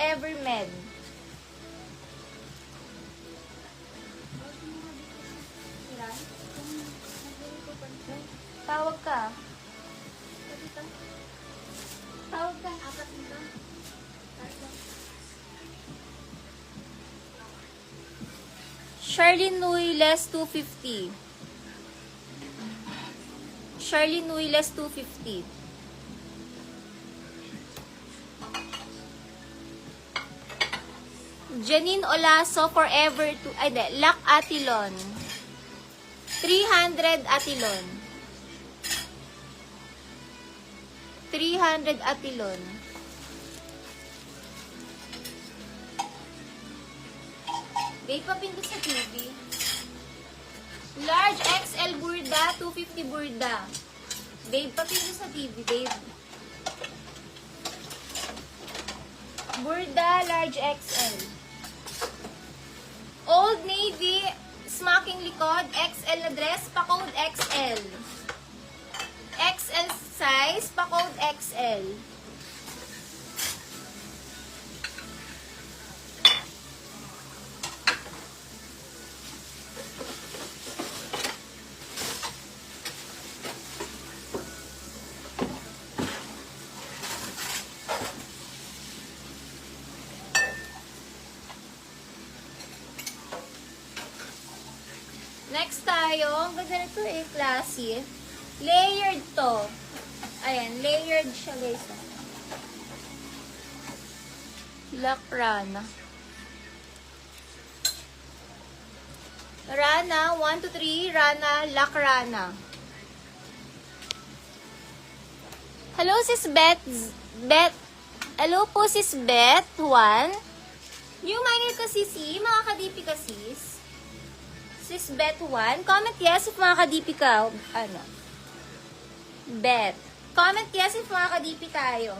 Forever Med. Tawag ka. Tawag ka. Charlene Nuiles 250. Charlene Nuiles 250. Janine Olaso Forever to ay de, Lac Atilon. 300 Atilon. 300 Atilon. Babe, papindot sa TV. Large XL Burda, 250 Burda. Babe, papindot sa TV, babe. Burda, large XL. Old Navy, smocking likod, XL na dress, pa-code XL. XL size, pa-code XL. Next tayo, ang ganda nito eh, classy. Layered to. Ayan, layered siya guys. Lac Rana. Rana, 1 to 3, Rana, Lac Rana. Hello sis Beth. Hello po sis Beth, 1. New minor ka sisi, mga ka-DP ka sis. Sis Bet 1. Comment yes if mga ka-DP ka. Ano? Bet. Comment yes if mga ka-DP tayo.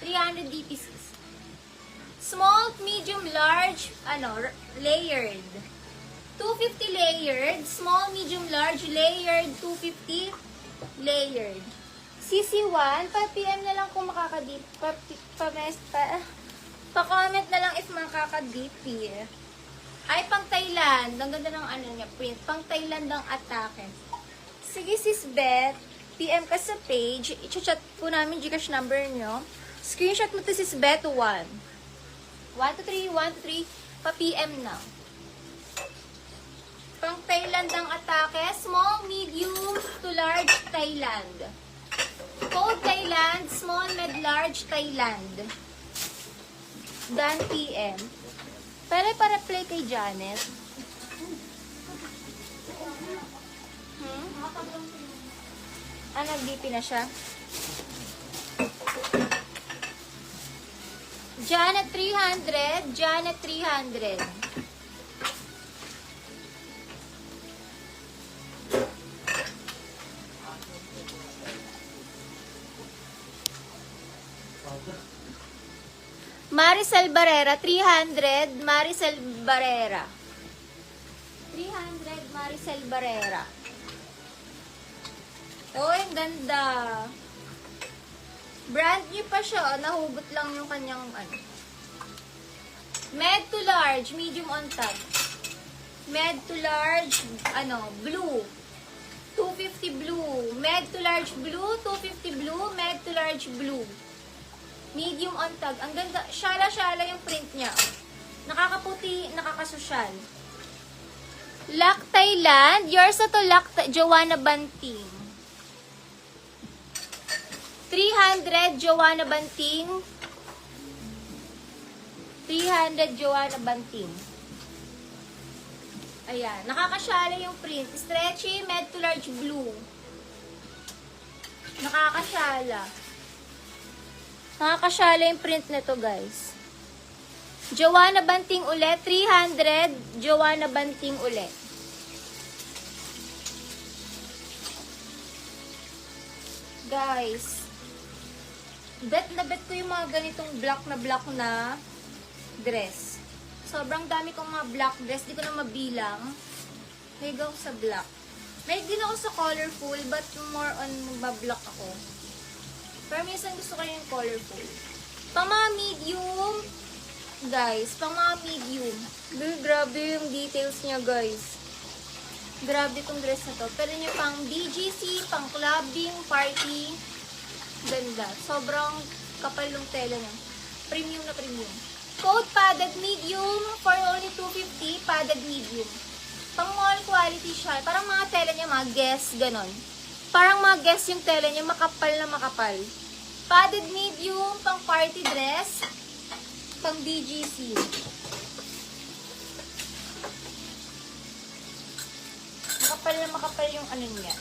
300 DP sis. Small, medium, large, ano, layered. 250 layered. Small, medium, large, layered. 250 layered. CC1, pa-PM na lang kung makaka-DP. Pa-comment na lang if makaka-DP. Ay, pang Thailand. Ang ganda ng ano niya, print. Pang Thailand ang atake. Sige, sis Beth. PM ka sa page. I-chat po namin Gcash number nyo. Screenshot mo to sis Beth 1. 1 to 3, 1 to 3. Pa-PM na. Pang Thailand ang atake. Small, medium to large Thailand. Code Thailand. Small, med, large Thailand. Done PM. Para play kay Janet. Nag-DP na siya. Janet 300. Janet 300. Maricel Barrera, 300, Maricel Barrera. 300, Maricel Barrera. Oh, ang ganda. Brand new pa siya. Nahugot lang yung kanyang, ano. Med to large, medium on top. Med to large, ano, blue. 250 blue. Med to large blue, 250 blue, med to large blue. Medium on tag. Ang ganda. Shala-shala yung print niya. Nakakaputi, nakakasosyal. Lac Thailand. Yours na to, Lac Joanna Banting. 300, Joanna Banting. 300, Joanna Banting. Ayan. Nakakasyala yung print. Stretchy, med to large blue. Nakakasyala. Nakakasyala yung print nito, guys. Joanna Banting ulit. 300. Joanna Banting ulit. Guys. Bet na bet ko yung mga ganitong black na dress. Sobrang dami kong mga black dress. Di ko na mabilang. May go sa black. May din ako sa colorful, but more on magbablock ako. Pero minsan gusto ko yung colorful. Pang mga medium, guys. Pang mga medium. Grabe yung details niya, guys. Grabe tong dress na to. Pero nyo pang BGC, pang clubbing, party. Ganda. Sobrang kapal ng tela niya. Premium na premium. Coat padded medium for only 250. Padded medium. Pang mall quality siya. Parang mga tela niya, mga guess, ganon. Parang mga guess yung tela niya, makapal na makapal. Padded medium, pang party dress, pang BGC. Makapal na makapal yung ano niya.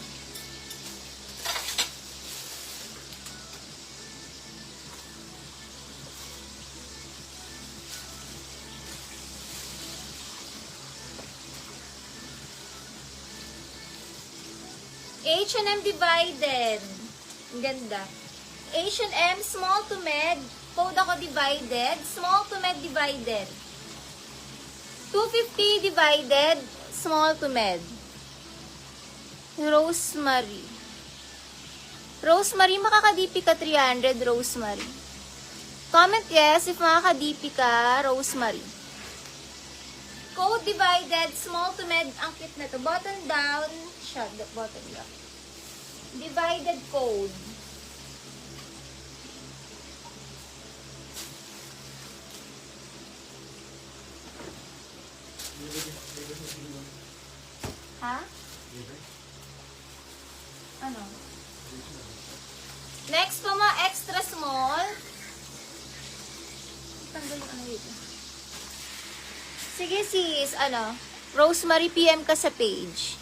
H&M divided. Ang ganda. H&M small to med. Code ako divided. Small to med divided. 250 divided. Small to med. Rosemary. Rosemary, makakadipi ka 300, Rosemary. Comment yes if makakadipi ka, Rosemary. Code divided, small to med, ang cute na to. Button down, siya, button down. Divided code. Ha? Ano? Next po mga extra small. Tanggal yung ano dito. Sige sis, ano? Rosemary PM ka sa page.